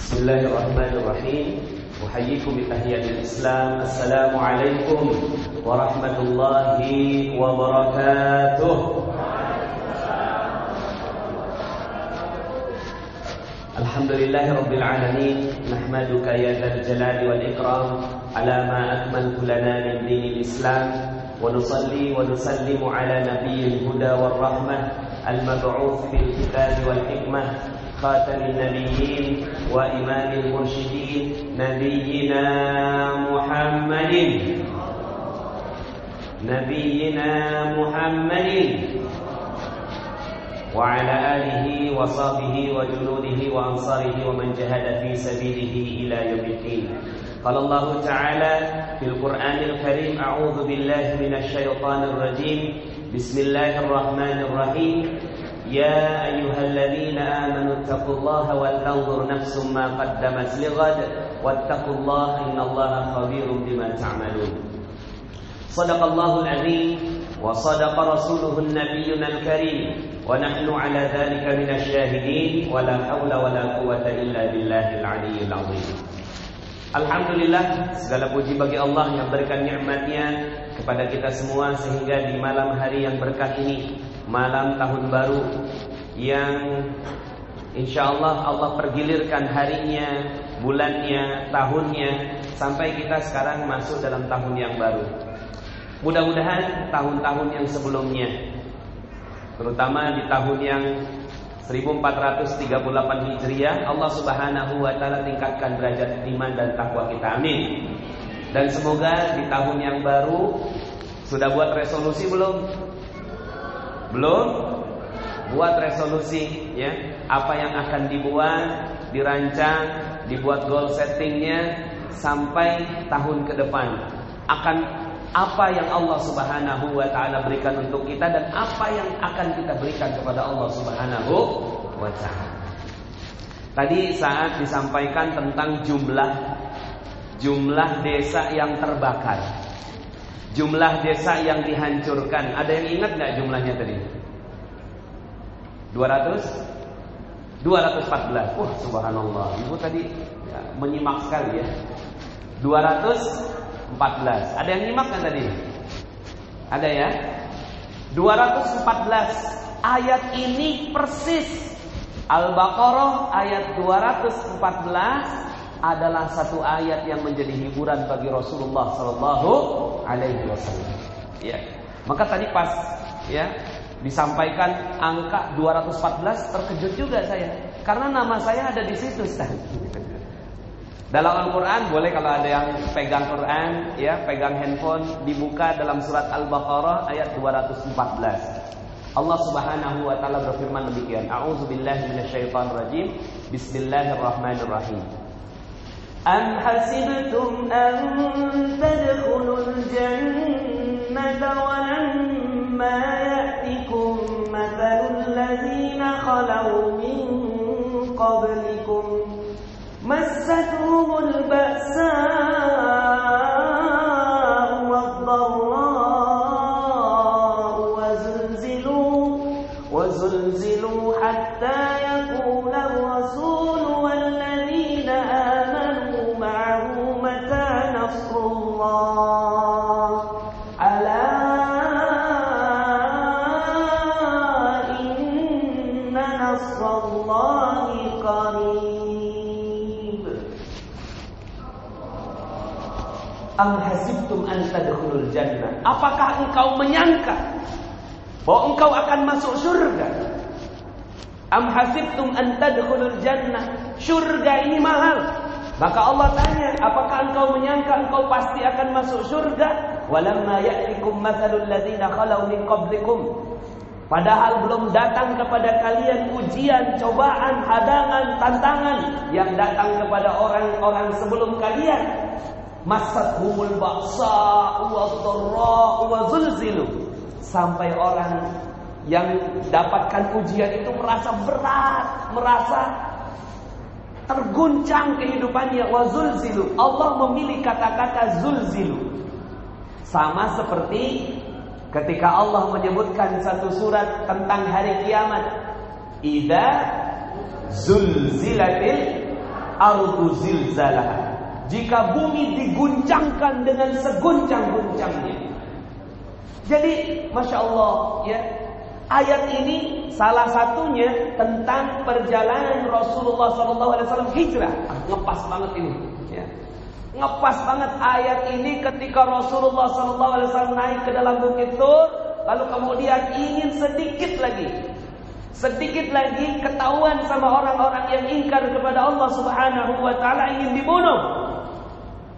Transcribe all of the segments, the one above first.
Bismillahirrahmanirrahim. Uhayyikum bi tahiyatil Islam. Assalamualaikum warahmatullahi wabarakatuh. Alhamdulillahi rabbil alamin. Nahmaduka ya dzal jalali wal ikram ala ma akmalta lana min dinil Islam. Wa nusalli wa nusallimu ala nabiyyil huda war rahmah al-mab'uts bil kitab wal hikmah خاتم النبيين وإمام المرشدين نبينا محمد وعلى آله وصحبه وجنوده وأنصاره ومن جاهد في سبيله إلى يوم الدين. قال الله تعالى في القرآن الكريم: أعوذ بالله من الشيطان الرجيم. بسم الله الرحمن الرحيم. يا أيها الذين آمنوا اتقوا الله ولتنظر نفس ما قدمت لغد واتقوا الله إن الله خبير بما تعملون. صدق الله العظيم وصدق رسوله النبي الكريم ونحن على ذلك من الشاهدين ولا حول ولا قوة إلا بالله العلي العظيم. Alhamdulillah, segala puji bagi Allah yang berikan nikmatnya kepada kita semua sehingga di malam hari yang berkah ini, malam tahun baru yang insyaallah Allah pergilirkan harinya, bulannya, tahunnya, sampai kita sekarang masuk dalam tahun yang baru. Mudah-mudahan tahun-tahun yang sebelumnya, terutama di tahun yang 1438 Hijriah, Allah Subhanahu wa taala tingkatkan derajat iman dan takwa kita. Amin. Dan semoga di tahun yang baru, sudah buat resolusi belum? Belum? Buat resolusi ya. Apa yang akan dibuat, dirancang, dibuat goal settingnya sampai tahun ke depan. Apa yang Allah Subhanahu wa taala berikan untuk kita dan apa yang akan kita berikan kepada Allah Subhanahu wa taala. Tadi saat disampaikan tentang jumlah desa yang terbakar, jumlah desa yang dihancurkan. Ada yang ingat enggak jumlahnya tadi? 214. Wah, subhanallah. Ibu tadi ya, menyimak sekali ya. 214. Ada yang nyimak kan tadi? Ada ya? 214. Ayat ini persis Al-Baqarah ayat 214 adalah satu ayat yang menjadi hiburan bagi Rasulullah sallallahu alaihi wasallam. Ya. Maka tadi pas ya disampaikan angka 214 terkejut juga saya karena nama saya ada di situ, Ustaz. Dalam Al-Quran boleh kalau ada yang pegang Quran ya, pegang handphone, dibuka dalam surat Al-Baqarah ayat 214. Allah Subhanahu wa taala berfirman demikian. A'udzubillahi minasyaitonirrajim. Bismillahirrahmanirrahim. Am hasibtum an tadkhulul jannata wa lamma ya'tikum mathalul ladzina khalau min qablikum مستهم البأساء والضراء وزلزلوا حتى يقول الرسول والذين آمنوا معه متى نصر الله ألا إن نصر الله قريب. Am hasibtum an tadkhulul jannah. Apakah engkau menyangka bahwa engkau akan masuk surga? Am hasibtum an tadkhulul jannah. Surga ini mahal. Maka Allah tanya, apakah engkau menyangka engkau pasti akan masuk surga? Walamma ya'tikum mathalul ladzina khalau min qablikum. Padahal belum datang kepada kalian ujian, cobaan, hadangan, tantangan yang datang kepada orang-orang sebelum kalian. Masathumul ba'sa wadh-dharra wa zulzilu. Sampai orang yang dapatkan ujian itu merasa berat, merasa terguncang kehidupannya. Wa zulzilu. Allah memilih kata-kata zulzilu. Sama seperti ketika Allah menyebutkan satu surat tentang hari kiamat. Idza zulzilatil ardu zilzalaha. Jika bumi diguncangkan dengan seguncang-guncangnya. Jadi, Masya Allah, ya, ayat ini salah satunya tentang perjalanan Rasulullah SAW hijrah. Ngepas banget ini, ya. Ngepas banget ayat ini ketika Rasulullah SAW naik ke dalam Bukit Tur, lalu kemudian ingin sedikit lagi ketahuan sama orang-orang yang ingkar kepada Allah Subhanahu wa taala, ingin dibunuh.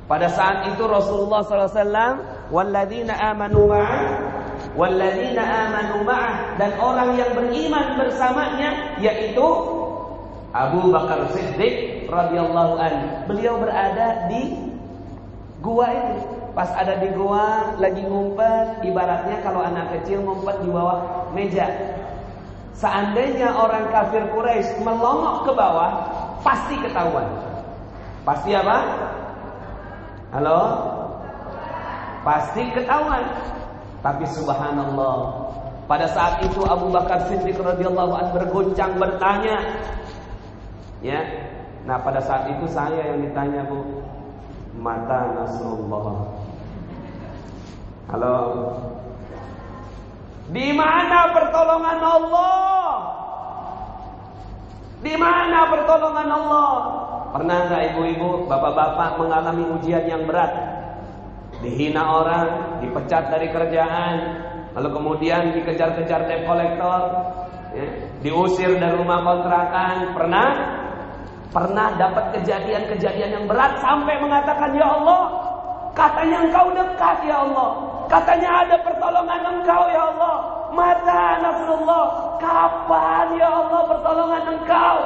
Pada saat itu Rasulullah SAW, walladzina amanu ma'ah, dan orang yang beriman bersamanya, yaitu Abu Bakar Siddiq radhiyallahu anhu. Beliau berada di gua itu. Pas ada di gua lagi ngumpet, ibaratnya kalau anak kecil ngumpet di bawah meja. Seandainya orang kafir Quraisy melongok ke bawah, pasti ketahuan. Pasti apa? Halo? Pasti ketahuan. Tapi subhanallah, pada saat itu Abu Bakar Siddiq radhiyallahu anhu bergoncang bertanya. Ya. Nah, pada saat itu saya yang ditanya, Bu, mata Nasrullah. Halo? Di mana pertolongan Allah? Di mana pertolongan Allah? Pernah enggak ibu-ibu, bapak-bapak mengalami ujian yang berat? Dihina orang, dipecat dari kerjaan, lalu kemudian dikejar-kejar debt collector, ya, diusir dari rumah kontrakan. Pernah dapat kejadian-kejadian yang berat sampai mengatakan, ya Allah, katanya Engkau dekat ya Allah, katanya ada pertolongan Engkau ya Allah, mata Nasrullah, kapan ya Allah pertolongan Engkau?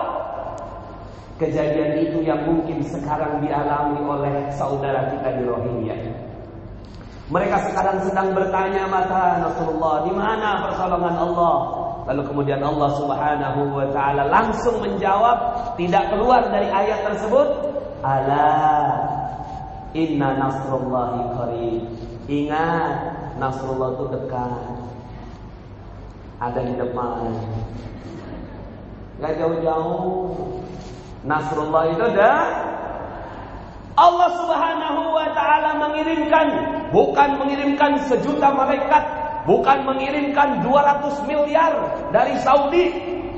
Kejadian itu yang mungkin sekarang dialami oleh saudara kita di Rohingya. Mereka sekarang sedang bertanya, mata Nasrullah, di mana pertolongan Allah? Lalu kemudian Allah Subhanahu wa taala langsung menjawab, tidak keluar dari ayat tersebut, ala inna nasrullahi qarib. Ingat, Nasrullah itu dekat, ada di depan, gak jauh-jauh. Nasrullah itu ada. Allah Subhanahu wa taala mengirimkan, bukan mengirimkan sejuta malaikat, bukan mengirimkan 200 miliar dari Saudi,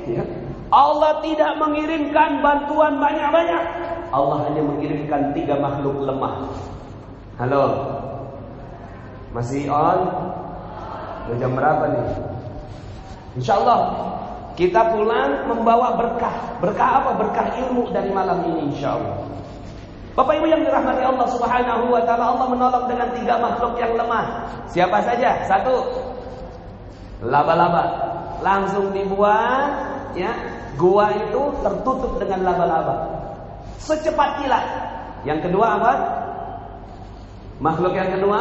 ya. Allah tidak mengirimkan bantuan banyak-banyak. Allah hanya mengirimkan 3 makhluk lemah. Halo? Masih on? Udah jam berapa nih? InsyaAllah kita pulang membawa berkah. Berkah apa? Berkah ilmu dari malam ini insyaAllah. Bapak Ibu yang dirahmati Allah Subhanahu wa taala, Allah menolong dengan 3 makhluk yang lemah. Siapa saja? 1, laba-laba. Langsung dibuat, ya. Gua itu tertutup dengan laba-laba. Secepat kilat. Yang kedua apa? Makhluk yang kedua,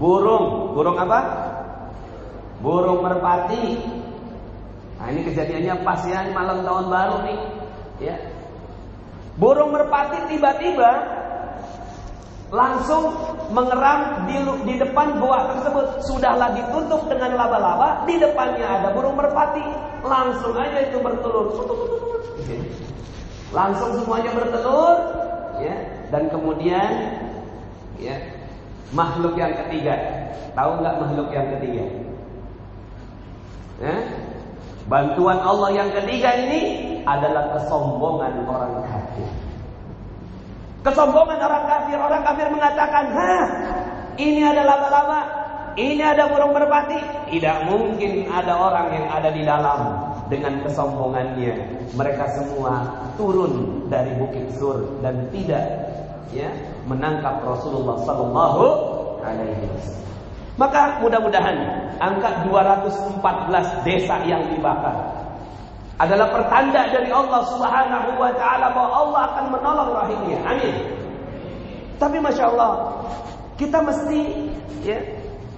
burung. Burung apa? Burung merpati. Nah, ini kejadiannya pas ya, malam tahun baru nih, ya. Burung merpati tiba-tiba langsung mengeram di depan goa tersebut. Sudahlah ditutup dengan laba-laba, di depannya ada burung merpati. Langsung aja itu bertelur. Langsung semuanya bertelur, ya. Dan kemudian, ya, makhluk yang ketiga. Tahu nggak makhluk yang ketiga? Ya? Bantuan Allah yang ketiga ini adalah kesombongan orang kafir. Kesombongan orang kafir. Orang kafir mengatakan, ini ada laba-laba, ini ada burung merpati. Tidak mungkin ada orang yang ada di dalam. Dengan kesombongannya, mereka semua turun dari Bukit Sur dan tidak, ya, menangkap Rasulullah Sallallahu Alaihi Wasallam. Maka mudah-mudahan angka 214 desa yang dibakar adalah pertanda dari Allah Subhanahu wa taala bahwa Allah akan menolong Rohingya. Amin. Tapi Masya Allah, kita mesti, ya,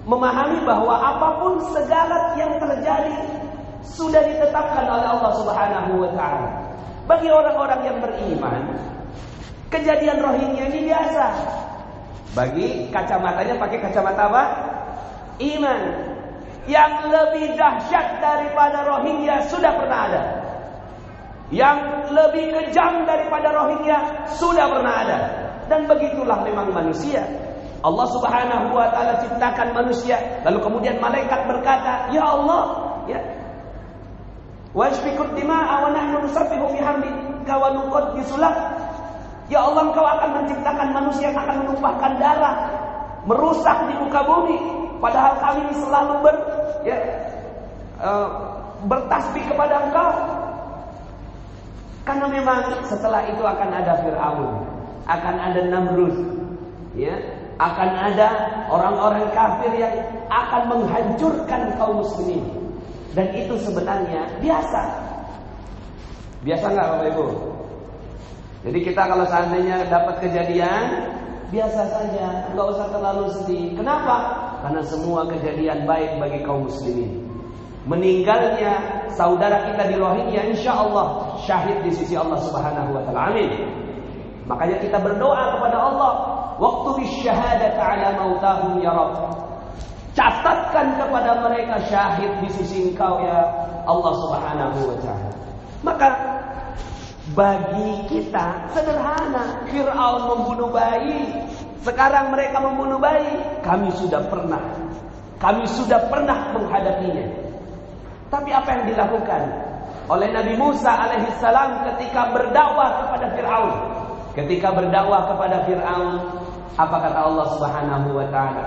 memahami bahwa apapun segala yang terjadi sudah ditetapkan oleh Allah Subhanahu wa taala. Bagi orang-orang yang beriman, kejadian Rohingya ini biasa. Bagi kacamatanya pakai kacamata apa? Iman. Yang lebih dahsyat daripada Rohingya sudah pernah ada. yang lebih kejam daripada Rohingya sudah pernah ada. Dan begitulah memang manusia. Allah Subhanahu wa taala ciptakan manusia, lalu kemudian malaikat berkata, "Ya Allah, ya. Washfiqud dima'a wa nahnu nusabbihu bihamdika wa nuqaddisu lak." Ya Allah, Engkau akan menciptakan manusia yang akan menumpahkan darah, merusak di muka bumi, padahal kami selalu bertasbih kepada Engkau. Karena memang setelah itu akan ada Fir'aun, akan ada Namrud, ya, akan ada orang-orang kafir yang akan menghancurkan kaum muslimin. Dan itu sebenarnya biasa. Biasa nggak Bapak Ibu? Jadi kita kalau seandainya dapat kejadian, biasa saja, nggak usah terlalu sedih. Kenapa? Karena semua kejadian baik bagi kaum muslimin. Meninggalnya saudara kita di Rohingya, insya Allah syahid di sisi Allah Subhanahu wa taala. Amin. Makanya kita berdoa kepada Allah, waktu bisyahadati ala mautahum ya Rabb. Catatkan kepada mereka syahid di sisi Engkau ya Allah Subhanahu wa taala. Maka bagi kita sederhana, Fir'aun membunuh bayi, sekarang mereka membunuh bayi, kami sudah pernah menghadapinya. Tapi apa yang dilakukan oleh Nabi Musa alaihissalam ketika berdakwah kepada Fir'aun? Ketika berdakwah kepada Fir'aun, apa kata Allah Subhanahu wa taala?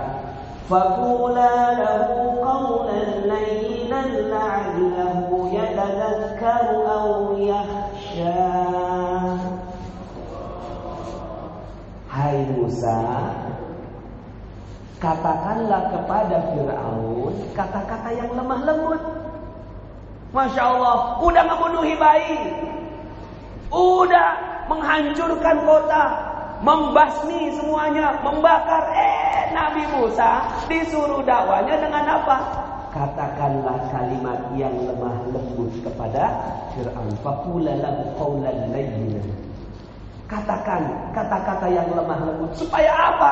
Faqula lahu qawlan layyinan la'allahu yatadhakkaru aw yakhsha. Hai Musa, katakanlah kepada Fir'aun kata-kata yang lemah lembut. Masya Allah, udah membunuhi bayi, udah menghancurkan kota, membasmi semuanya, membakar. Nabi Musa disuruh dakwanya dengan apa? Katakanlah kalimat yang lemah lembut kepada Fir'aun. Faqula lahu qawlan layyinan. Katakan kata-kata yang lemah lembut supaya apa?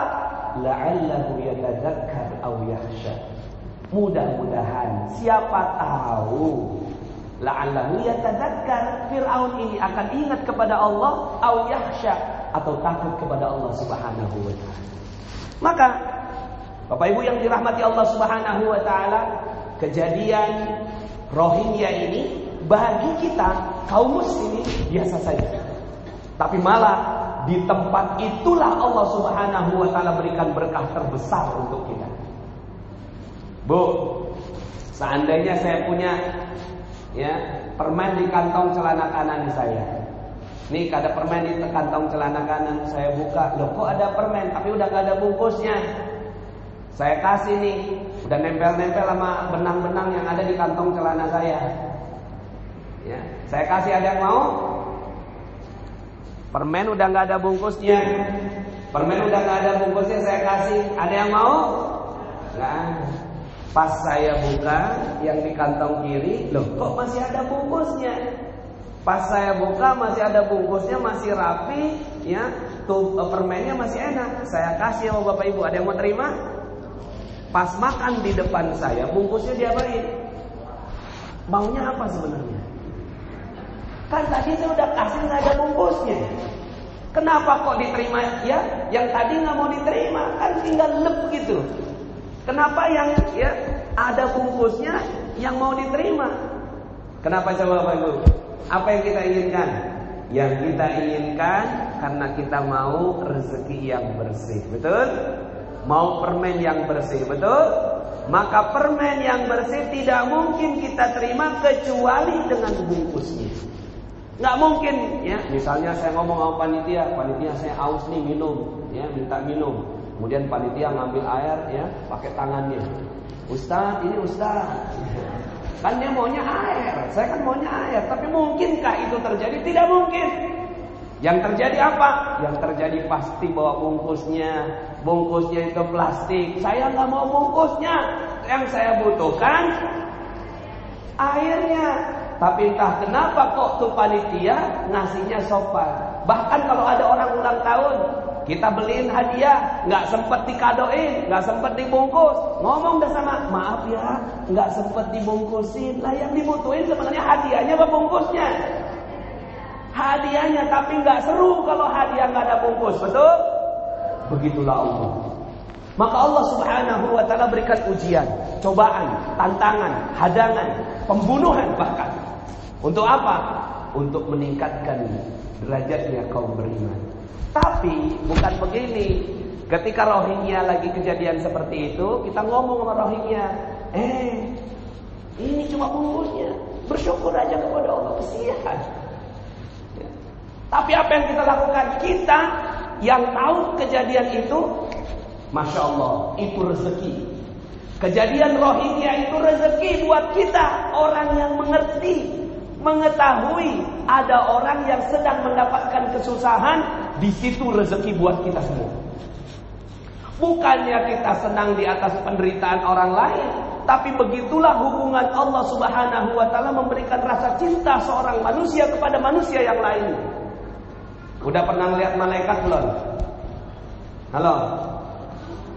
La'allahu yatadzakkar aw yakhsha. Mudah-mudahan, siapa tahu, la'allahu yatadzakkar, Fir'aun ini akan ingat kepada Allah, aw yakhsha, atau takut kepada Allah Subhanahu wa taala. Maka Bapak Ibu yang dirahmati Allah Subhanahu wa taala, kejadian Rohingya ini bagi kita kaum muslimin biasa saja. Tapi malah di tempat itulah Allah Subhanahu wa taala berikan berkah terbesar untuk kita. Bu, seandainya saya punya permen di kantong celana kanan saya. Nih ada permen di kantong celana kanan, saya buka, loh kok ada permen tapi udah gak ada bungkusnya. Saya kasih nih, udah nempel-nempel sama benang-benang yang ada di kantong celana saya. Ya, saya kasih, ada yang mau? Permen udah gak ada bungkusnya. Permen udah gak ada bungkusnya, saya kasih. Ada yang mau? Nah, pas saya buka yang di kantong kiri, loh kok masih ada bungkusnya? Pas saya buka masih ada bungkusnya, masih rapi, ya, tuh permennya masih enak. Saya kasih sama Bapak Ibu, ada yang mau terima? Pas makan di depan saya, bungkusnya diapain? Maunya apa sebenarnya? Kan tadi saya udah kasih nggak ada bungkusnya. Kenapa kok diterima ya? Yang tadi nggak mau diterima, kan tinggal lep gitu. Kenapa yang ada bungkusnya yang mau diterima? Kenapa coba Bapak Ibu? Apa yang kita inginkan? Yang kita inginkan karena kita mau rezeki yang bersih, betul? Mau permen yang bersih, betul? Maka permen yang bersih tidak mungkin kita terima kecuali dengan bungkusnya. Nggak mungkin, ya. Misalnya saya ngomong sama panitia saya haus nih minum, ya, minta minum. Kemudian panitia ngambil air, ya, pakai tangannya. Ustaz, ini Ustaz. Kan dia maunya air, saya kan maunya air. Tapi mungkinkah itu terjadi? Tidak mungkin. Yang terjadi apa? Yang terjadi pasti bawa bungkusnya. Bungkusnya itu plastik. Saya nggak mau bungkusnya. Yang saya butuhkan airnya. Tapi entah kenapa kok tuh panitia ngasihnya sopan. Bahkan kalau ada orang ulang tahun, kita beliin hadiah, nggak sempet dikadoin, nggak sempet dibungkus. Ngomong dah sama, maaf ya, nggak sempet dibungkusin. Lah yang dibutuhin sebenarnya hadiahnya apa bungkusnya? hadiahnya, tapi nggak seru kalau hadiah nggak ada bungkus. Betul? Begitulah Allah. Maka Allah Subhanahu wa Ta'ala berikan ujian, cobaan, tantangan, hadangan, pembunuhan bahkan. Untuk apa? Untuk meningkatkan derajatnya kaum beriman. Tapi bukan begini. Ketika Rohingya lagi kejadian seperti itu, kita ngomong sama Rohingya, ini cuma bungkusnya, bersyukur aja kepada Allah, kesian. Tapi apa yang kita lakukan? Kita yang tahu kejadian itu, Masya Allah, itu rezeki. Kejadian Rohingya itu rezeki buat kita, orang yang mengerti, mengetahui ada orang yang sedang mendapatkan kesusahan. Di situ rezeki buat kita semua. Bukannya kita senang di atas penderitaan orang lain, tapi begitulah hubungan Allah Subhanahu wa Ta'ala memberikan rasa cinta seorang manusia kepada manusia yang lain. Udah pernah lihat malaikat belum? Halo?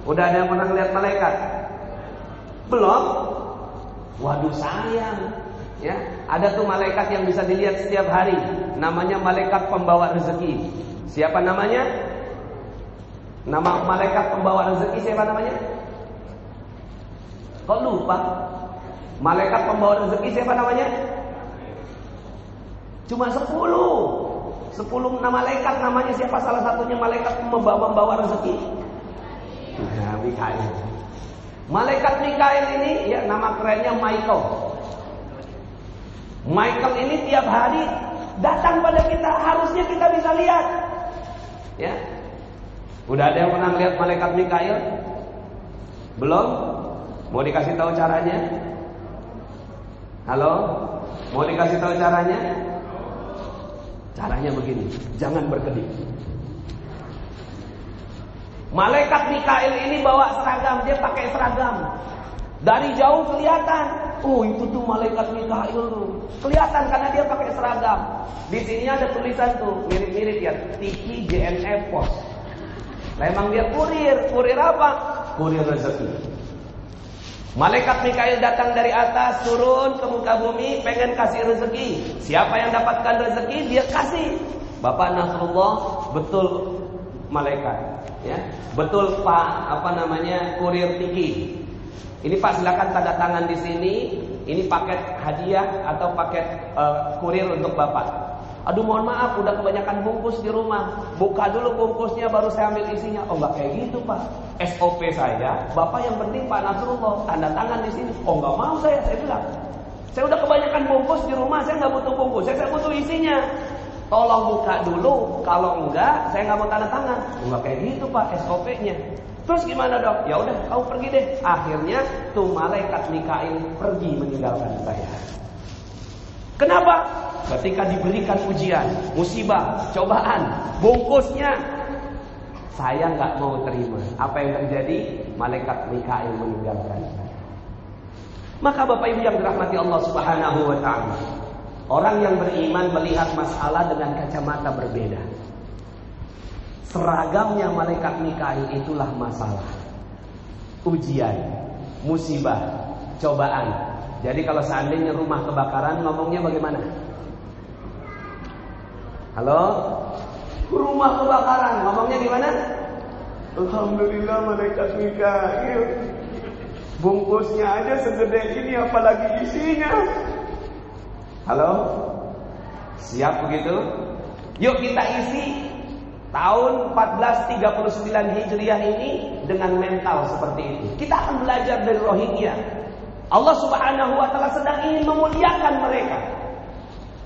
Udah ada yang pernah lihat malaikat? Belum? Waduh sayang. Ya, ada tuh malaikat yang bisa dilihat setiap hari. Namanya malaikat pembawa rezeki. Siapa namanya? Nama malaikat pembawa rezeki siapa namanya? Kok lupa? Malaikat pembawa rezeki siapa namanya? Cuma 10 malaikat namanya siapa? Salah satunya malaikat membawa rezeki. Nah, Mikail. Malaikat Mikail ini ya nama kerennya Michael. Michael ini tiap hari datang pada kita, harusnya kita bisa lihat. Ya. Udah ada yang pernah lihat malaikat Mikail? Belum? Mau dikasih tahu caranya? Halo? Mau dikasih tahu caranya? Caranya begini, jangan berkedip. Malaikat Mikail ini bawa seragam, dia pakai seragam. Dari jauh kelihatan, oh itu tuh malaikat Mikail tuh. Kelihatan karena dia pakai seragam. Di sini ada tulisan tuh, mirip-mirip ya, Tiki JNE Pos. Nah, emang dia kurir apa? Kurir rezeki. Malaikat Mikail datang dari atas, turun ke muka bumi, pengen kasih rezeki. Siapa yang dapatkan rezeki, dia kasih. Bapak Nasrullah, betul malaikat, ya, betul Pak, kurir Tiki. Ini Pak silakan tanda tangan di sini. Ini paket hadiah atau paket kurir untuk Bapak. Aduh mohon maaf, udah kebanyakan bungkus di rumah. Buka dulu bungkusnya baru saya ambil isinya. Oh enggak kayak gitu Pak. SOP saya, Bapak yang penting Pak Nasrullah, tanda tangan di sini. Oh enggak mau saya bilang. Saya udah kebanyakan bungkus di rumah, saya enggak butuh bungkus, saya butuh isinya. Tolong buka dulu, kalau enggak saya enggak mau tanda tangan. Oh enggak kayak gitu Pak SOP-nya. Terus gimana dok? Ya udah, kamu pergi deh. Akhirnya tuh malaikat Mikail pergi meninggalkan saya. Kenapa? Ketika diberikan ujian, musibah, cobaan, bungkusnya, saya nggak mau terima. Apa yang terjadi? Malaikat Mikail meninggalkan saya. Maka Bapak Ibu yang dirahmati Allah Subhanahu wa Ta'ala, orang yang beriman melihat masalah dengan kacamata berbeda. Seragamnya malaikat Mikail itulah masalah, ujian, musibah, cobaan. Jadi kalau seandainya rumah kebakaran, ngomongnya bagaimana? Halo? Rumah kebakaran, ngomongnya gimana? Alhamdulillah malaikat Mikail. Bungkusnya aja segede ini, apalagi isinya. Halo? Siap begitu? Yuk kita isi tahun 1439 Hijriah ini dengan mental seperti itu. Kita akan belajar dari Rohingya. Allah Subhanahu wa Ta'ala sedang ingin memuliakan mereka.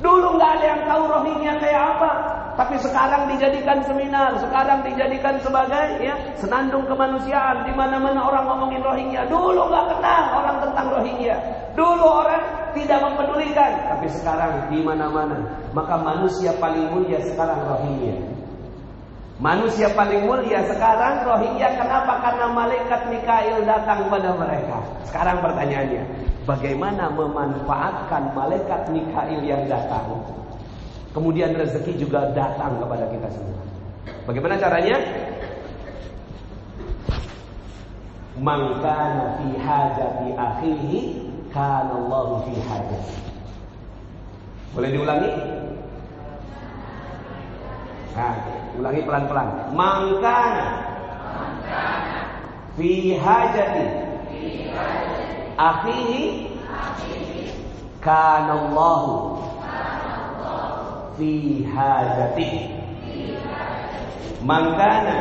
Dulu nggak ada yang tahu Rohingya kayak apa, tapi sekarang dijadikan seminar, sekarang dijadikan sebagai senandung kemanusiaan. Di mana-mana orang ngomongin Rohingya. Dulu nggak kenal orang tentang Rohingya. Dulu orang tidak mempedulikan, tapi sekarang di mana-mana. Maka manusia paling mulia sekarang Rohingya. Manusia paling mulia sekarang Rohingya. Kenapa? Karena malaikat Mikail datang pada mereka. Sekarang pertanyaannya, bagaimana memanfaatkan malaikat Mikail yang datang? Kemudian rezeki juga datang kepada kita semua. Bagaimana caranya? Man kana fi hajati akhihi kana Allahu fi hajati. Boleh diulangi? Nah, ulangi pelan-pelan. Mangkana fi hajati akhihi kanallahu fi hajati. Mangkana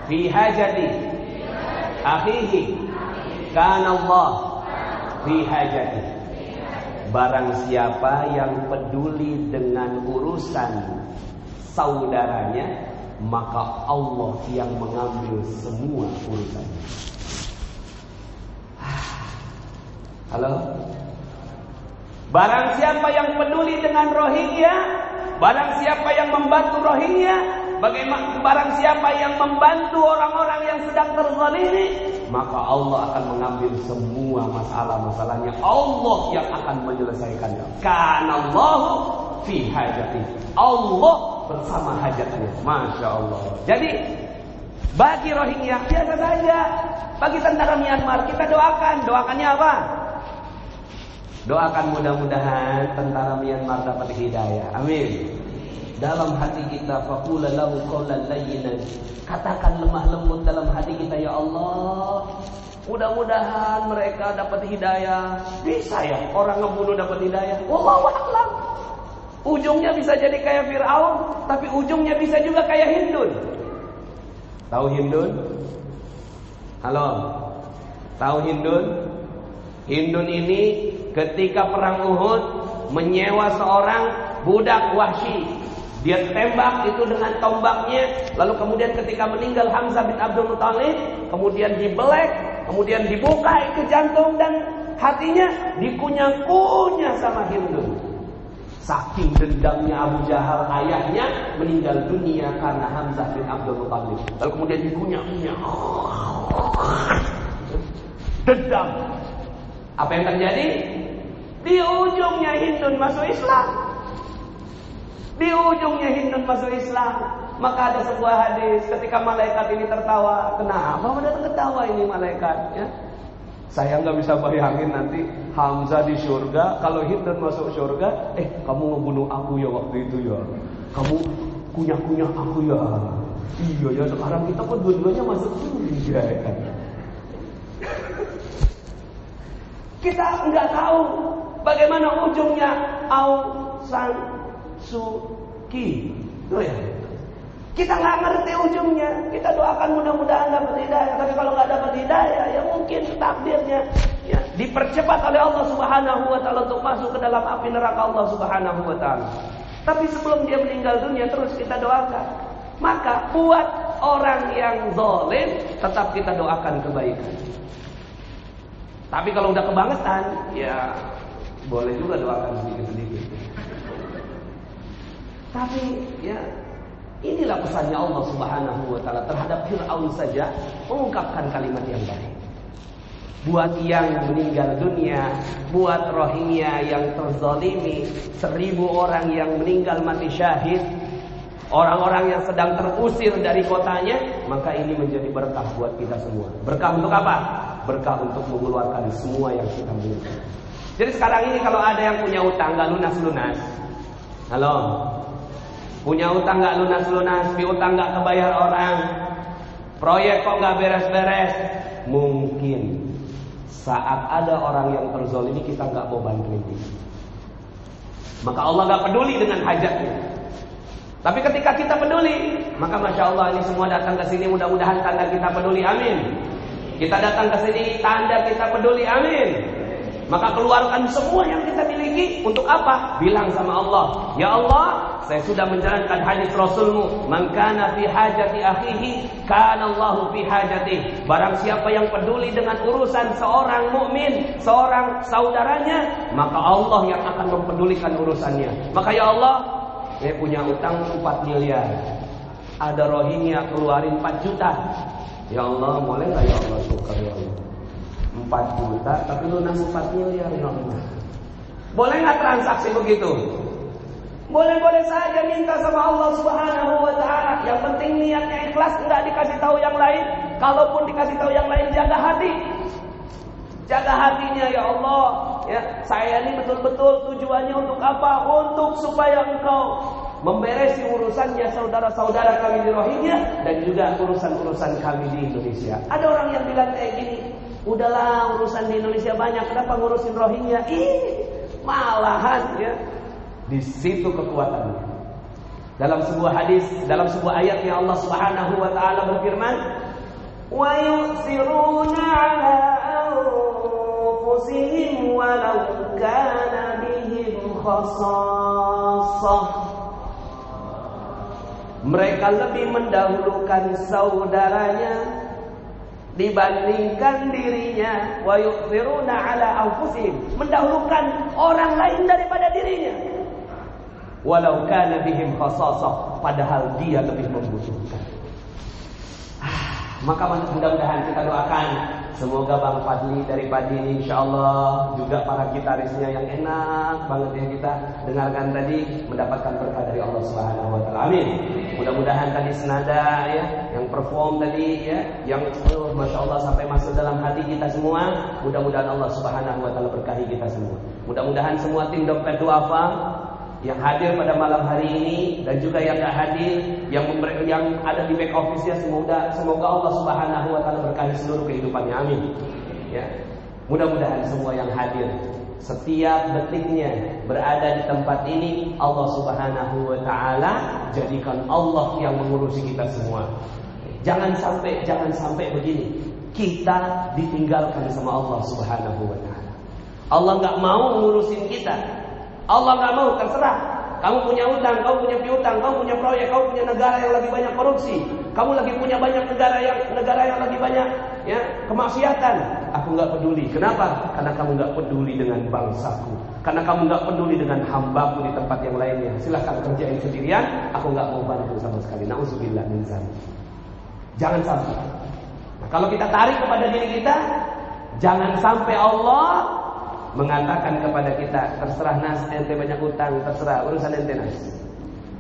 fi hajati akhihi kanallahu fi hajati. Barang siapa yang peduli dengan urusan saudaranya, maka Allah yang mengambil semua urusannya. Halo? Barang siapa yang peduli dengan Rohingya, barang siapa yang membantu Rohingya, barang siapa yang membantu orang-orang yang sedang terzalimi, maka Allah akan mengambil semua masalah-masalahnya. Allah yang akan menyelesaikannya. Kanallahu fi hajati. Allah bersama hajatnya. Masya Allah. Jadi bagi Rohingya biasa saja. Bagi tentara Myanmar kita doakan. Doakannya apa? Doakan mudah-mudahan tentara Myanmar dapat hidayah. Amin. Dalam hati kita, faqula lahu qawlan layyinan. Katakan lemah lembut dalam hati kita, ya Allah, mudah-mudahan mereka dapat hidayah. Bisa ya orang ngebunuh dapat hidayah? Wallahu a'lam. Ujungnya bisa jadi kayak Fir'aun, tapi ujungnya bisa juga kayak Hindun. Tahu Hindun? Halo? Tahu Hindun? Hindun ini ketika perang Uhud menyewa seorang budak Wahsy. Dia tembak itu dengan tombaknya. Lalu kemudian ketika meninggal Hamzah bin Abdul Muthalib, kemudian dibelek, kemudian dibuka itu jantung dan hatinya, dikunyah-kunyah sama Hindun. Saking dendamnya Abu Jahal, ayahnya meninggal dunia karena Hamzah bin Abdul Muthalib. Lalu kemudian dikunyah-kunyah. Dendam. Apa yang terjadi? Di ujungnya Hindun masuk Islam. Di ujungnya Hindun masuk Islam. Maka ada sebuah hadis ketika malaikat ini tertawa. Kenapa pada ketawa ini malaikat? Ya? Saya nggak bisa bayangin nanti Hamzah di surga, kalau Hindun masuk surga, kamu ngebunuh aku ya waktu itu ya. Kamu kunyah-kunyah aku ya. Iya ya, sekarang kita pun dua-duanya masuk surga ya. Kita nggak tahu bagaimana ujungnya Aung San Suu Kyi. Tuh ya. Kita nggak ngerti ujungnya. Kita doakan mudah-mudahan dapat hidayah. Tapi kalau nggak dapat hidayah, ya mungkin takdirnya ya dipercepat oleh Allah Subhanahu wa taala untuk masuk ke dalam api neraka Allah Subhanahu wa taala. Tapi sebelum dia meninggal dunia terus kita doakan. Maka buat orang yang zalim tetap kita doakan kebaikan. Tapi kalau udah kebangetan, ya boleh juga doakan sedikit-sedikit. Tapi ya inilah pesannya Allah Subhanahu wa taala terhadap Fir'aun saja mengungkapkan kalimat yang baik. Buat yang meninggal dunia, buat Rohingya yang terzalimi, 1000 orang yang meninggal mati syahid, orang-orang yang sedang terusir dari kotanya, maka ini menjadi berkah buat kita semua. Berkah untuk apa? Berkah untuk mengeluarkan semua yang kita miliki. Jadi sekarang ini kalau ada yang punya utang gak lunas-lunas, halo, punya utang gak lunas-lunas, piutang gak kebayar orang, proyek kok gak beres-beres, mungkin saat ada orang yang terzalimi kita gak mau bantuin dia. Maka Allah gak peduli dengan hajatnya. Tapi ketika kita peduli, maka Masya Allah ini semua datang ke sini mudah-mudahan tanda kita peduli, amin. Kita datang ke sini tanda kita peduli, amin. Maka keluarkan semua yang kita miliki. Untuk apa? Bilang sama Allah, ya Allah, saya sudah menjalankan hadis Rasulmu, man kana fi hajati akhihi kana Allahu fi hajati. Barang siapa yang peduli dengan urusan seorang mukmin, seorang saudaranya, maka Allah yang akan mempedulikan urusannya. Maka ya Allah, saya punya utang 4 miliar. Ada Rohingya keluarin 4 juta. Ya Allah, boleh nggak ya Allah, syukur ya Allah. 4 juta tapi lunas 4 miliar ya Allah. Boleh nggak transaksi begitu? Boleh-boleh saja minta sama Allah Subhanahu wa taala. Yang penting niatnya ikhlas, enggak dikasih tahu yang lain. Kalaupun dikasih tahu yang lain, jaga hati. Jaga hatinya ya Allah. Ya, saya ini betul-betul tujuannya untuk apa? Untuk supaya engkau memberesi urusannya saudara-saudara kami di Rohingya dan juga urusan-urusan kami di Indonesia. Ada orang yang bilang kayak gini, udahlah urusan di Indonesia banyak, kenapa ngurusin Rohingya? Malahan ya. Di situ kekuatannya. Dalam sebuah hadis, dalam sebuah ayat yang Allah Subhanahu wa taala berfirman, "Wa yusiruna 'ala anfusihim walau kana bihim khasassah." Mereka lebih mendahulukan saudaranya dibandingkan dirinya. Wa yusiruna 'ala anfusihim, mendahulukan orang lain daripada dirinya. Walau kana bihim khasassah, padahal dia lebih membutuhkan. Maka mudah-mudahan kita doakan semoga Bang Fadli dari Padi ini insyaallah juga para gitarisnya yang enak banget yang kita dengarkan tadi mendapatkan berkah dari Allah Subhanahu wa taala. Amin. Mudah-mudahan tadi senada ya yang perform tadi ya yang masyaallah sampai masuk dalam hati kita semua. Mudah-mudahan Allah Subhanahu wa taala berkahi kita semua. Mudah-mudahan semua tim Dompet Duafa yang hadir pada malam hari ini dan juga yang tidak hadir, yang ada di back office-nya, semoga Allah Subhanahu wa taala berkahi seluruh kehidupannya. Amin. Ya. Mudah-mudahan semua yang hadir setiap detiknya berada di tempat ini Allah Subhanahu wa taala jadikan Allah yang mengurusi kita semua. Jangan sampai begini. Kita ditinggalkan sama Allah Subhanahu wa taala. Allah enggak mau ngurusin kita. Allah nggak mau, terserah. Kamu punya utang, kamu punya piutang, kamu punya proyek, kamu punya negara yang lagi banyak korupsi, kamu lagi punya banyak negara yang lagi banyak ya kemaksiatan. Aku nggak peduli. Kenapa? Karena kamu nggak peduli dengan bangsaku. Karena kamu nggak peduli dengan hambaku di tempat yang lainnya. Silahkan kerjain sendirian. Aku nggak mau bantu sama sekali. Nauzubillah min dzalik. Jangan sampai. Nah, kalau kita tarik kepada diri kita, jangan sampai Allah mengatakan kepada kita, terserah Nas, ente banyak utang, terserah, urusan ente Nas.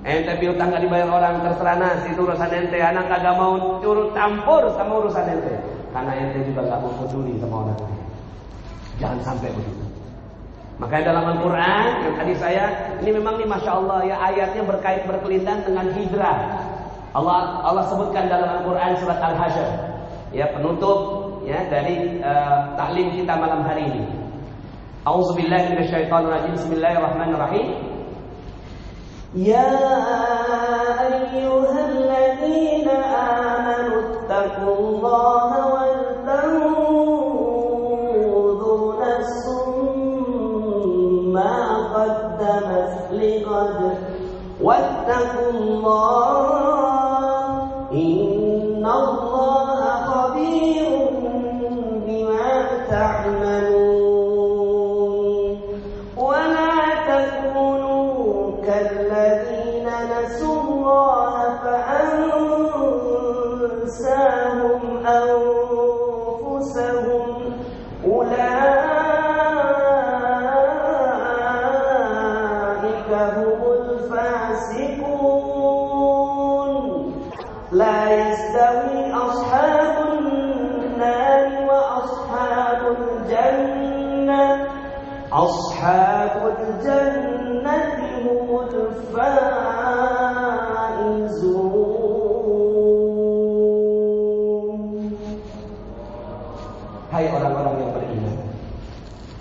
Ente piutang gak dibayar orang, terserah Nas, itu urusan ente. Anak kagak mau turut campur sama urusan ente, karena ente juga gak mau peduli sama orang lain. Jangan sampai begitu. Makanya dalam Al-Quran yang tadi ini memang nih Masya Allah ya, ayatnya berkelindan dengan hijrah. Allah sebutkan dalam Al-Quran surat Al-Hasyr ya, penutup ya dari taklim kita malam hari ini. A'udzubillahi minasyaitonirrajim. Bismillahirrahmanirrahim. Ya ayyuhalladzina amanu taqullaha wal tanzur nafsum ma qaddamat lighad wattaqullaha innallaha khabirun bima ta'malun. الذين نسوا الله فأنساهم أنفسهم أولئك هم الفاسقون لا يستوي أصحاب النار وأصحاب الجنة أصحاب الجنة هم الفائزون. Hai orang-orang yang beriman,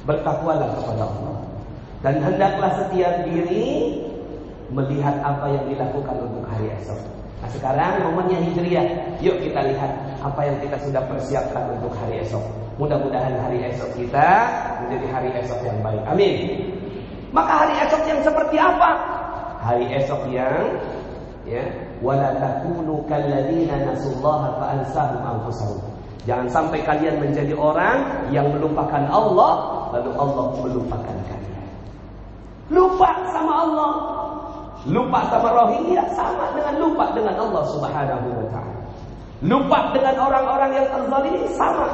bertakwalah kepada Allah dan hendaklah setiap diri melihat apa yang dilakukan untuk hari esok. Nah sekarang momennya hijriyah, yuk kita lihat apa yang kita sudah persiapkan untuk hari esok. Mudah-mudahan hari esok kita menjadi hari esok yang baik. Amin. Maka hari esok yang seperti apa? Hari esok yang ya, wala takunu kalladzina nasullaha fa ansahum anfusahum. Jangan sampai kalian menjadi orang yang melupakan Allah lalu Allah melupakan kalian. Lupa sama Allah, lupa sama Rohingya sama dengan lupa dengan Allah Subhanahu wa taala. Lupa dengan orang-orang yang terzalimi sama,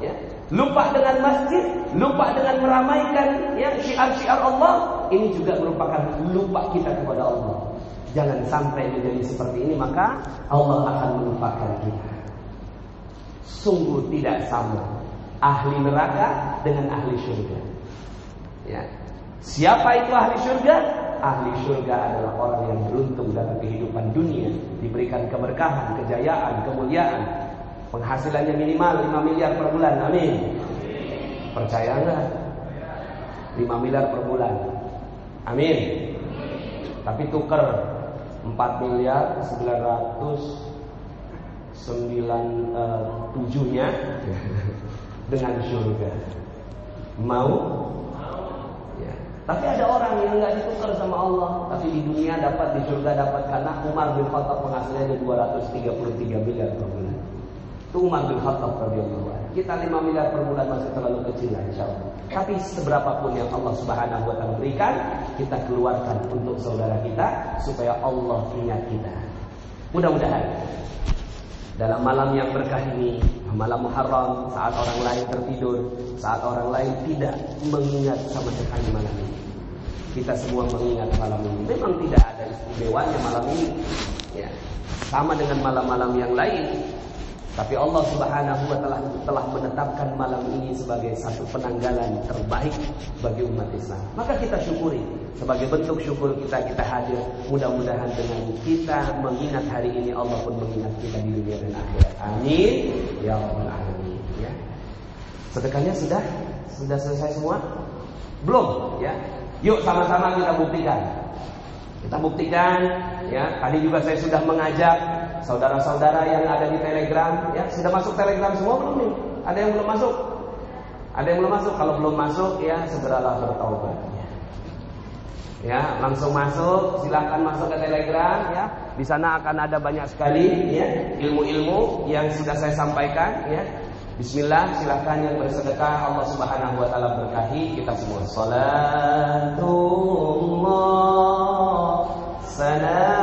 ya. Lupa dengan masjid, lupa dengan meramaikan yang syiar-syiar Allah, ini juga merupakan lupa kita kepada Allah. Jangan sampai menjadi seperti ini, maka Allah akan melupakan kita. Sungguh tidak sama ahli neraka dengan ahli surga. Ya. Siapa itu ahli surga? ahli surga adalah orang yang beruntung dalam kehidupan dunia, diberikan keberkahan, kejayaan, kemuliaan. Penghasilannya minimal 5 miliar per bulan. Amin. Percaya enggak? 5 miliar per bulan. Amin. Tapi tuker 4 miliar 997-nya dengan surga. Mau? Ya. Tapi ada orang yang enggak ditukar sama Allah, tapi di dunia dapat, di surga dapat. Karena Umar bin Khattab penghasilannya 233 miliar per bulan. Itu Umar bin Khattab radhiyallahu anhu. Kita 5 miliar per bulan masih terlalu kecil, insyaallah. Tapi seberapapun yang Allah Subhanahu wa taala berikan, kita keluarkan untuk saudara kita supaya Allah ingat kita. Mudah-mudahan dalam malam yang berkah ini, malam Muharram, saat orang lain tertidur, saat orang lain tidak mengingat sama sekali malam ini, kita semua mengingat malam ini. Memang tidak ada istimewanya malam ini, ya, sama dengan malam-malam yang lain. Tapi Allah Subhanahu wa taala telah menetapkan malam ini sebagai satu penanggalan terbaik bagi umat Islam. Maka kita syukuri. Sebagai bentuk syukur kita hadir. Mudah-mudahan dengan kita mengingat hari ini, Allah pun mengingat kita di dunia dan akhirat. Amin ya rabbal alamin. Ya. Sedekahnya sudah selesai semua? Belum, ya. Yuk sama-sama kita buktikan. Kita buktikan, ya. Tadi juga saya sudah mengajak saudara-saudara yang ada di Telegram, ya. Sudah masuk Telegram semua belum nih? Ada yang belum masuk? Ada yang belum masuk? Kalau belum masuk, ya segeralah bertaubat. Ya, langsung masuk, silahkan masuk ke Telegram, ya. Di sana akan ada banyak sekali, ya, ilmu-ilmu yang sudah saya sampaikan, ya. Bismillah, silahkan yang bersedekah, Allah Subhanahu wa taala berkahi kita semua. Salatullah, salamullah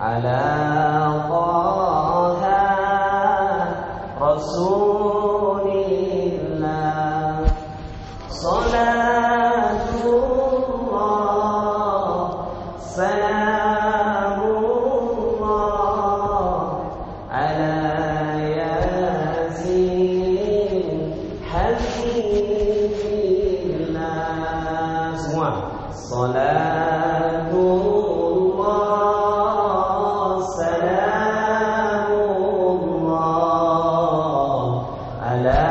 ala Taha Rasulillah. Salatullah, salamullah ala Yasin Habibillah. Semua. Salatullah, salamullah ala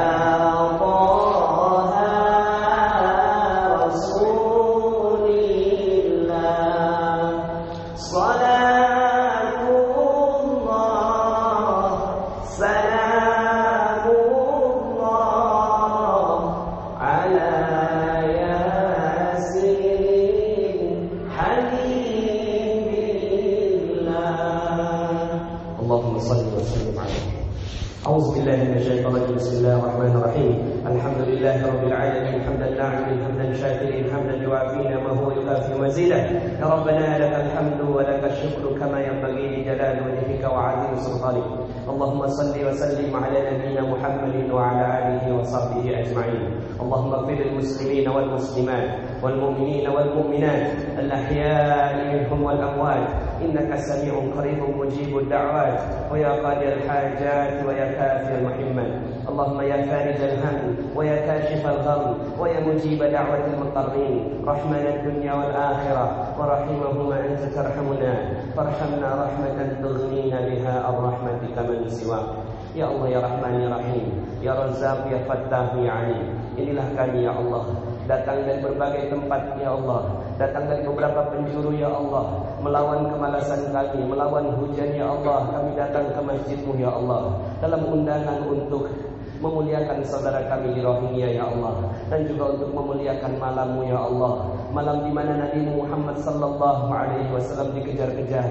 الحمد لله رب العالمين حمدا ناعما حمدا شاكرا حمدا يوافي نعمه ويكافئ مزيدا. يا ربنا لك الحمد ولك الشكر كما ينبغي لجلال وجهك وعظيم سلطانك. اللهم صل وسلم على نبينا محمد وعلى اله وصحبه اجمعين. اللهم اغفر للمسلمين والمسلمات والمؤمنين والمؤمنات الاحياء منهم والاموات انك سميع قريب مجيب الدعوات ويا قاضي الحاجات ويا كافي المحمات. اللهم يا فارج الهم ويا كاشف الغم ويا مجيب دعوة المضطرين رحمنا الدنيا والآخرة ورحمهما أنت ترحمنا فارحمنا رحمة تغنينا بها عن رحمتك من سواك. Ya Allah ya Rahman ya Rahim, ya Razzaq ya Fattah ya Alim. Inilah kami ya Allah, datang dari berbagai tempat ya Allah, datang dari beberapa penjuru ya Allah, melawan kemalasan kami, melawan hujan ya Allah. Kami datang ke masjid-Mu ya Allah, dalam undangan untuk memuliakan saudara kami di Rohingya ya Allah, dan juga untuk memuliakan malam-Mu ya Allah, malam di mana Nabi Muhammad sallallahu alaihi wasallam dikejar-kejar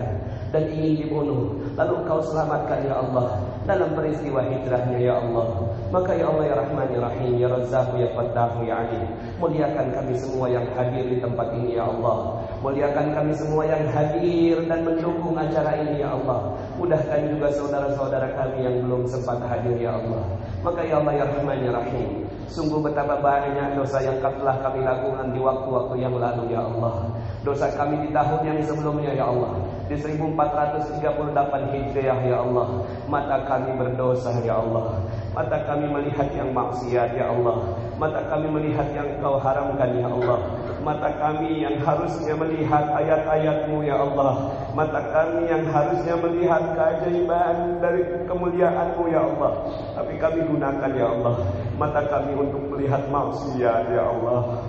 dan ingin dibunuh, lalu Kau selamatkan ya Allah dalam peristiwa hijrahnya ya Allah. Maka ya Allah ya Rahman ya Rahim, ya Razzaq ya Fattah ya Alim, muliakan kami semua yang hadir di tempat ini ya Allah. Muliakan kami semua yang hadir dan mendukung acara ini ya Allah. Mudahkan juga saudara-saudara kami yang belum sempat hadir ya Allah. Maka ya Allah ya Rahman ya Rahim, Sungguh betapa banyak dosa yang telah kami lakukan di waktu-waktu yang lalu ya Allah. Dosa kami di tahun yang sebelumnya ya Allah, di 1438 Hijriah ya Allah. Mata kami berdosa ya Allah. Mata kami melihat yang maksiat ya Allah. Mata kami melihat yang Kau haramkan ya Allah. Mata kami yang harusnya melihat ayat-ayat-Mu ya Allah. Mata kami yang harusnya melihat keajaiban dari kemuliaan-Mu ya Allah. Tapi kami gunakan ya Allah mata kami untuk melihat maksiat ya Allah.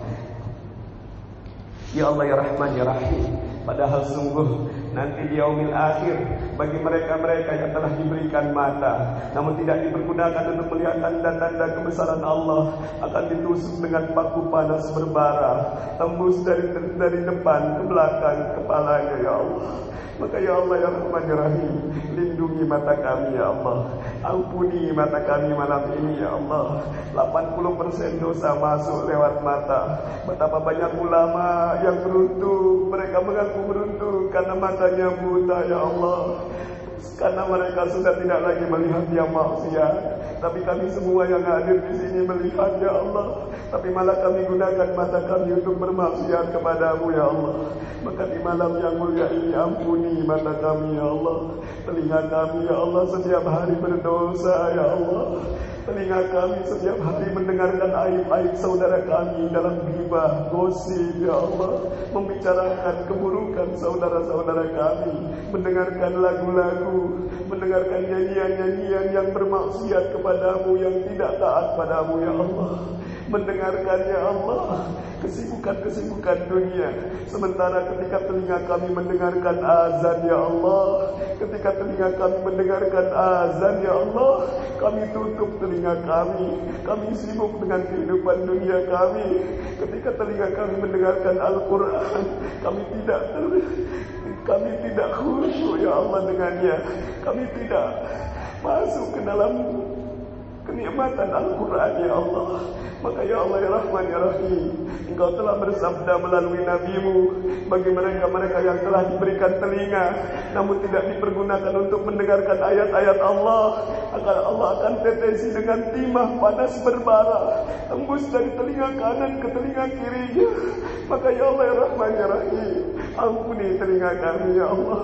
Ya Allah ya Rahman ya Rahim. Padahal sungguh nanti di yaumil akhir bagi mereka-mereka yang telah diberikan mata namun tidak dipergunakan untuk melihat tanda-tanda kebesaran Allah akan ditusuk dengan paku panas berbara, tembus dari depan ke belakang kepalanya ya Allah. Maka ya Allah ya Rahman ya Rahim, lindungi mata kami ya Allah. Ampuni mata kami malam ini ya Allah. 80% dosa masuk lewat mata. Betapa banyak ulama yang beruntung, mereka mengaku beruntung karena matanya buta ya Allah. Karena mereka sudah tidak lagi melihat yang maksiat. Tapi kami semua yang hadir di sini melihat ya Allah. Tapi malah kami gunakan mata kami untuk bermaksiat kepadamu ya Allah. Maka di malam yang mulia ini ampuni mata kami ya Allah. Telinga kami ya Allah setiap hari berdosa ya Allah. Telinga kami setiap hari mendengarkan aib-aib saudara kami dalam ghibah, gosip ya Allah. Membicarakan keburukan saudara-saudara kami. Mendengarkan lagu-lagu, mendengarkan nyanyian-nyanyian yang bermaksiat kepadamu, yang tidak taat padamu ya Allah. Mendengarkan ya Allah kesibukan-kesibukan dunia. Sementara ketika telinga kami mendengarkan azan ya Allah, ketika telinga kami mendengarkan azan ya Allah, kami tutup telinga kami. Kami sibuk dengan kehidupan dunia kami. Ketika telinga kami mendengarkan Al-Quran, kami tidak khusyuk ya Allah dengannya. Kami tidak masuk ke dalam kenikmatan Al-Quran ya Allah. Maka ya Allah ya Rahman ya Rahim, Engkau telah bersabda melalui Nabi-Mu, bagi mereka-mereka yang telah diberikan telinga namun tidak dipergunakan untuk mendengarkan ayat-ayat Allah, Allah akan tetesi dengan timah panas berbara, tembus dari telinga kanan ke telinga kirinya. Maka ya Allah ya Rahman ya Rahim, ampuni telinga kami ya Allah.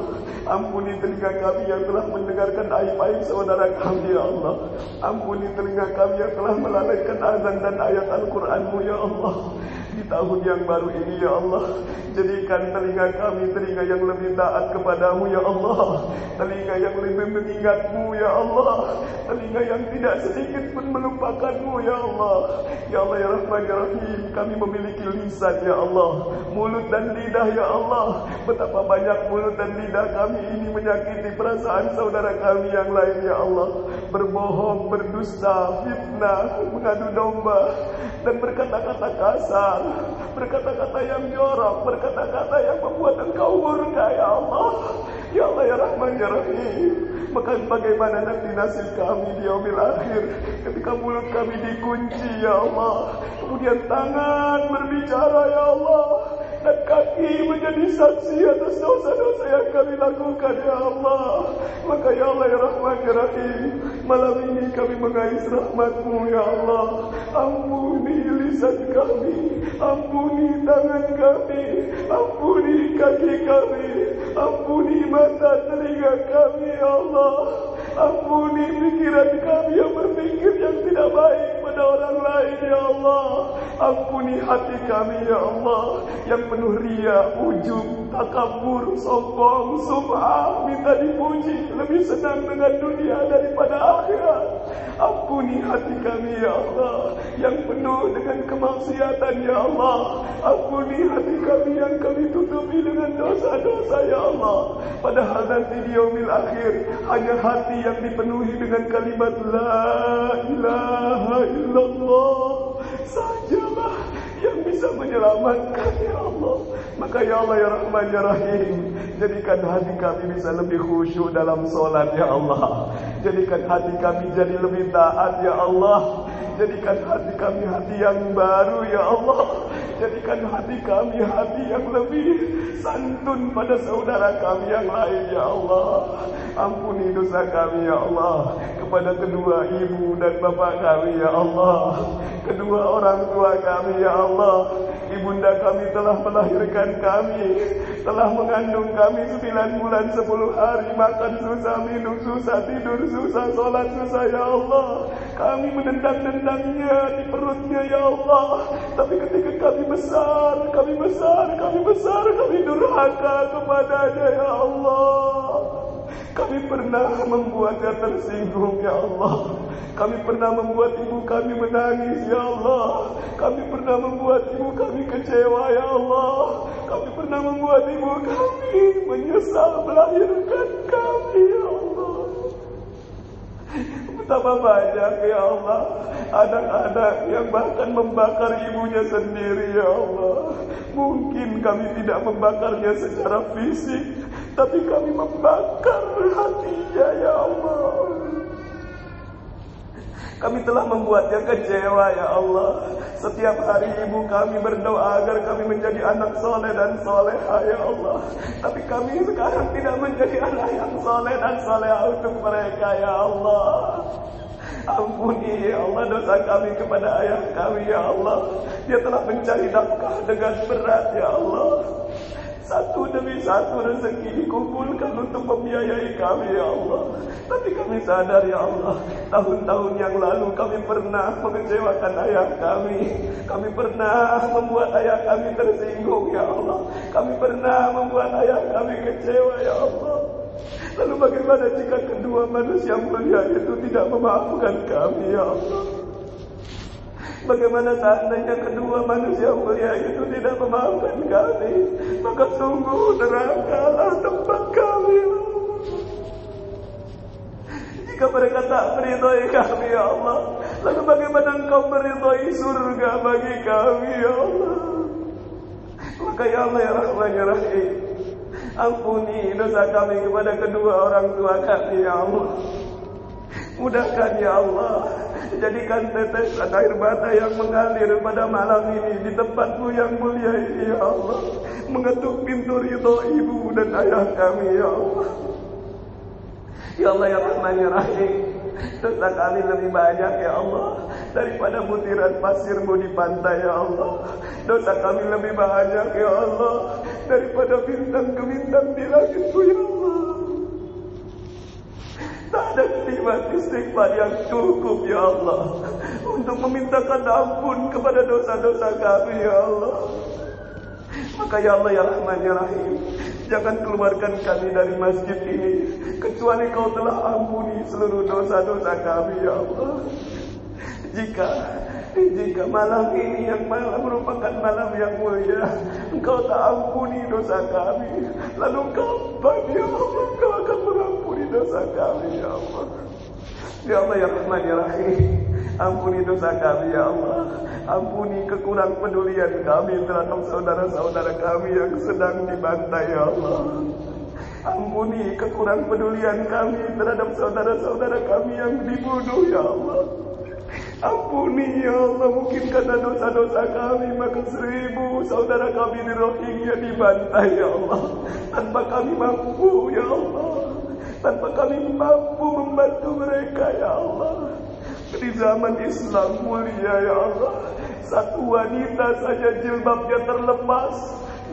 Ampuni telinga kami yang telah mendengarkan aib-aib saudara kami ya Allah. Ampuni telinga kami yang telah melalaikan azan dan ayat Al-Quran-Mu ya Allah. Di tahun yang baru ini ya Allah, jadikan telinga kami telinga yang lebih taat kepadamu ya Allah. Telinga yang lebih mengingatmu ya Allah. Telinga yang tidak sedikit pun melupakanmu ya Allah. Ya Allah ya Rahman ya Rahim, kami memiliki lisan ya Allah, mulut dan lidah ya Allah. Betapa banyak mulut dan lidah kami ini menyakiti perasaan saudara kami yang lain ya Allah. Berbohong, berdusta, fitnah, mengadu domba, dan berkata-kata kasar, berkata-kata yang jorok, berkata-kata yang membuat Engkau murka ya Allah. Ya Allah ya Rahman ya Rahim, maka bagaimana nanti nasib kami di yaumil akhir ketika mulut kami dikunci ya Allah, kemudian tangan berbicara ya Allah, dan kaki menjadi saksi atas dosa-dosa yang kami lakukan ya Allah. Maka ya Allah ya Rahman ya Rahim, malam ini kami mengais rahmat-Mu ya Allah. Ampuni lisan kami, ampuni tangan kami, ampuni kaki kami, ampuni mata telinga kami ya Allah. Ampuni pikiran kami yang berpikir yang tidak baik pada orang lain ya Allah. Ampuni hati kami ya Allah yang penuh ria, ujub, takabur, sombong, sum'ah, minta dipuji, lebih senang dengan dunia daripada akhirat. Ampuni hati kami ya Allah yang penuh dengan kemaksiatan ya Allah. Ampuni hati kami yang kami tutupi dengan dosa-dosa ya Allah. Padahal nanti di yaumil akhir hanya hati yang dipenuhi dengan kalimat La ilaha illallah sajalah yang bisa menyelamatkan ya Allah. Maka ya Allah ya Rahman ya Rahim, jadikan hati kami bisa lebih khusyuk dalam solat ya Allah. Jadikan hati kami jadi lebih taat ya Allah. Jadikan hati kami hati yang baru ya Allah. Jadikan hati kami hati yang lebih santun pada saudara kami yang lain ya Allah. Ampuni dosa kami ya Allah. kepada kedua ibu dan bapak kami ya Allah, kedua orang tua kami ya Allah. Ibunda kami telah melahirkan kami, telah mengandung kami 9 bulan 10 hari, makan susah, minum susah, tidur susah, sholat susah ya Allah. Kami menendang-nendangnya di perutnya ya Allah. Tapi ketika kami besar, kami durhaka kepadanya ya Allah. Kami pernah membuatnya tersinggung ya Allah. Kami pernah membuat ibu kami menangis ya Allah. Kami pernah membuat ibu kami kecewa ya Allah. Kami pernah membuat ibu kami menyesal melahirkan kami ya Allah. Betapa banyak ya Allah anak-anak yang bahkan membakar ibunya sendiri ya Allah. Mungkin kami tidak membakarnya secara fisik, tapi kami membakar hatinya ya Allah. Kami telah membuatnya kecewa ya Allah. Setiap hari ibu kami berdoa agar kami menjadi anak soleh dan soleha ya Allah. Tapi kami sekarang tidak menjadi anak yang soleh dan soleha untuk mereka ya Allah. Ampuni ya Allah dosa kami kepada ayah kami ya Allah. Dia telah mencari nafkah dengan berat ya Allah. Satu demi satu rezeki dikumpulkan untuk membiayai kami ya Allah. Tapi kami sadar ya Allah, tahun-tahun yang lalu kami pernah mengecewakan ayah kami. Kami pernah membuat ayah kami tersinggung ya Allah. Kami pernah membuat ayah kami kecewa ya Allah. Lalu bagaimana jika kedua manusia mulia itu tidak memaafkan kami ya Allah? Bagaimana seandainya kedua manusia mulia itu tidak memaafkan kami? Maka sungguh nerakalah tempat kami. Jika mereka tak meridhai kami ya Allah, lalu bagaimana Engkau meridhai surga bagi kami ya Allah? Maka ya Allah ya Rahman ya Rahim, ampuni dosa kami kepada kedua orang tua kami ya Allah. Mudahkan ya Allah, jadikan tetesan air mata yang mengalir pada malam ini di tempat-Mu yang mulia ini ya Allah, mengetuk pintu ridho ibu dan ayah kami ya Allah. Ya Allah ya Rahman ya Rahim, dosa kami lebih banyak ya Allah daripada butiran pasir-Mu di pantai ya Allah. Dosa kami lebih banyak ya Allah daripada bintang ke bintang di langit-Mu ya Allah. Tak ada kalimat istighfar yang cukup ya Allah untuk memintakan ampun kepada dosa-dosa kami ya Allah. Maka ya Allah ya Rahman ya Rahim, jangan keluarkan kami dari masjid ini kecuali Kau telah ampuni seluruh dosa-dosa kami ya Allah. Jika malam ini yang malam merupakan malam yang mulia, Engkau tak ampuni dosa kami, lalu kapan ya Allah Engkau akan mengampuni dosa kami ya Allah? Ya Allah ya Rahman ya Rahim, ampuni dosa kami ya Allah. Ampuni kekurang pedulian kami terhadap saudara-saudara kami yang sedang dibantai ya Allah. Ampuni kekurang pedulian kami terhadap saudara-saudara kami yang dibunuh ya Allah. Ampuni ya Allah, mungkin karena dosa-dosa kami maka 1000 saudara kami di Rohingya dibantai ya Allah, tanpa kami mampu ya Allah, tanpa kami mampu membantu mereka ya Allah. Di zaman Islam mulia ya Allah, satu wanita saja jilbabnya terlepas,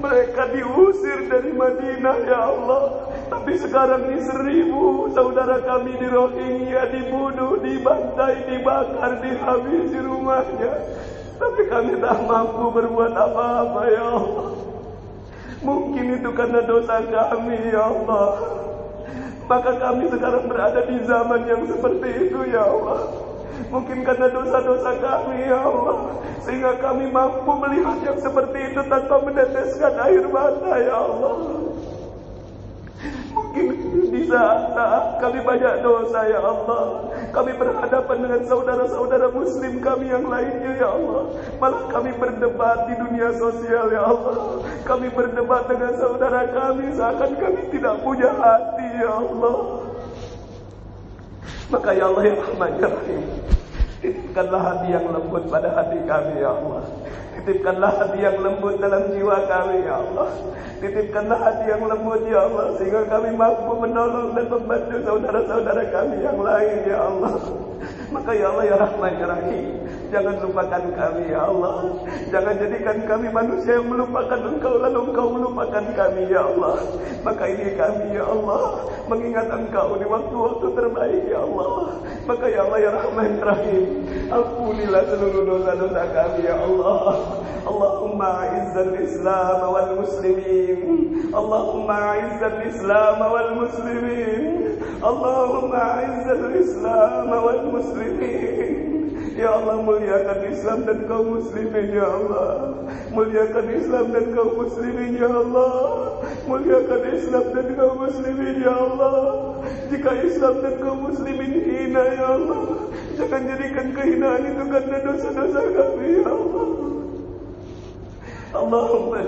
mereka diusir dari Madinah ya Allah. Tapi sekarang ini 1000 saudara kami di Rohingya dibunuh, dibantai, dibakar, dihabisi rumahnya. Tapi kami tak mampu berbuat apa-apa ya Allah. Mungkin itu karena dosa kami ya Allah. Maka kami sekarang berada di zaman yang seperti itu ya Allah. Mungkin karena dosa-dosa kami ya Allah, sehingga kami mampu melihat yang seperti itu tanpa meneteskan air mata ya Allah. Mungkin di saat kami banyak dosa ya Allah, kami berhadapan dengan saudara-saudara muslim kami yang lainnya ya Allah, malah kami berdebat di dunia sosial ya Allah. Kami berdebat dengan saudara kami seakan kami tidak punya hati ya Allah. Maka ya Allah ya Rahman ya Rahim, titipkanlah hati yang lembut pada hati kami ya Allah. Titipkanlah hati yang lembut dalam jiwa kami ya Allah. Titipkanlah hati yang lembut ya Allah, sehingga kami mampu menolong dan membantu saudara-saudara kami yang lain ya Allah. Maka ya Allah ya Rahman ya Rahim, jangan lupakan kami ya Allah. Jangan jadikan kami manusia yang melupakan Engkau lalu Engkau melupakan kami ya Allah. Maka ini kami ya Allah mengingat Engkau di waktu-waktu terbaik ya Allah. Maka ya Allah ya Rahman ya Rahim, ampunilah seluruh dosa-dosa kami ya Allah. Allahumma a'izzal Islam wal muslimin. Allahumma a'izzal Islam wal muslimin. Allahumma a'izzal Islam wal muslimin. Ya Allah, muliakan Islam dan kaum muslimin ya Allah. Muliakan Islam dan kaum muslimin ya Allah. Muliakan Islam dan kaum muslimin ya Allah. Jika Islam dan kaum muslimin hina ya Allah, jangan jadikan kehinaan itu karena dosa-dosa kami ya Allah. Allahumma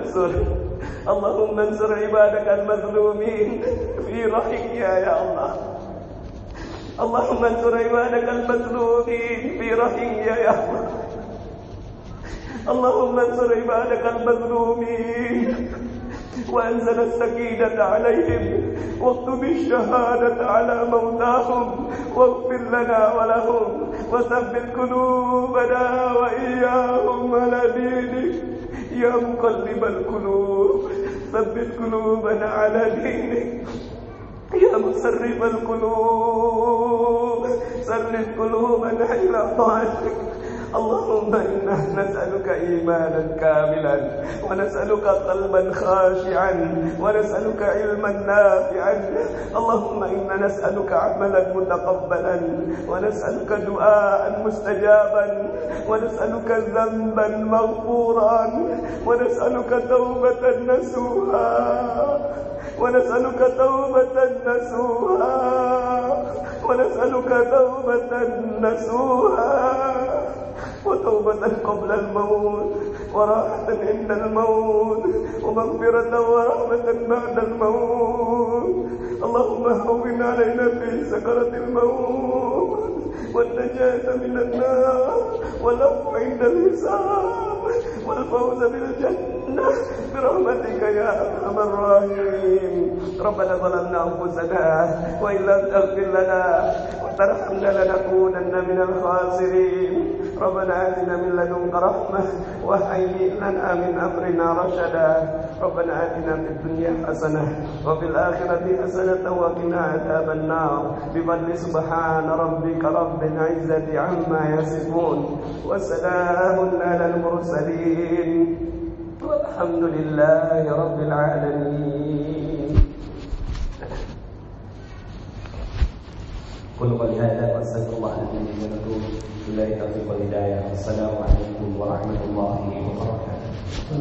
ansur ibadaka al-mazlumin fi rahimnya ya Allah. Allahumma ansur ibadaka al-mazlumin fi rahimnya ya Allah. Allahumma ansur ibadaka al-mazlumin wa anzil as-sakinata alayhim واكتب الشهادة على موتاهم واغفر لنا ولهم وثبت قلوبنا وإياهم على دينك يا مقلب القلوب ثبت قلوبنا على دينك يا مصرف القلوب صرف قلوبنا إلى طاعتك اللهم إنا نسألك إيمانا كاملا ونسألك قلبا خاشعا ونسألك علما نافعا اللهم إنا نسألك عملا متقبلا ونسألك دعاء مستجابا ونسألك ذنبا مغفورا ونسألك توبة نسوها ونسألك توبة نسوها ونسألك توبة نسوها وتوبة قبل الموت وراحة عند الموت ومغفرة ورحمة بعد الموت اللهم هون علينا في سكرة الموت والنجاة من النار والعفو عند الحساب والفوز بالجنة برحمتك يا أرحم الراحمين ربنا ظلمنا أنفسنا وإن لم تغفر لنا وترحمنا لنكونن من الخاسرين ربنا آتنا من لدنك رحمة وهيئ لنا من أمرنا رشدا ربنا آتنا في الدنيا حسنة وفي الآخرة حسنة وقنا عذاب النار بفضل سبحان ربك رب العزة عما يصفون وسلام على المرسلين والحمد لله رب العالمين. قل قولي هذا واستغفر الله لي ولكم بالله التوفيق والهداية. السلام عليكم ورحمة الله وبركاته.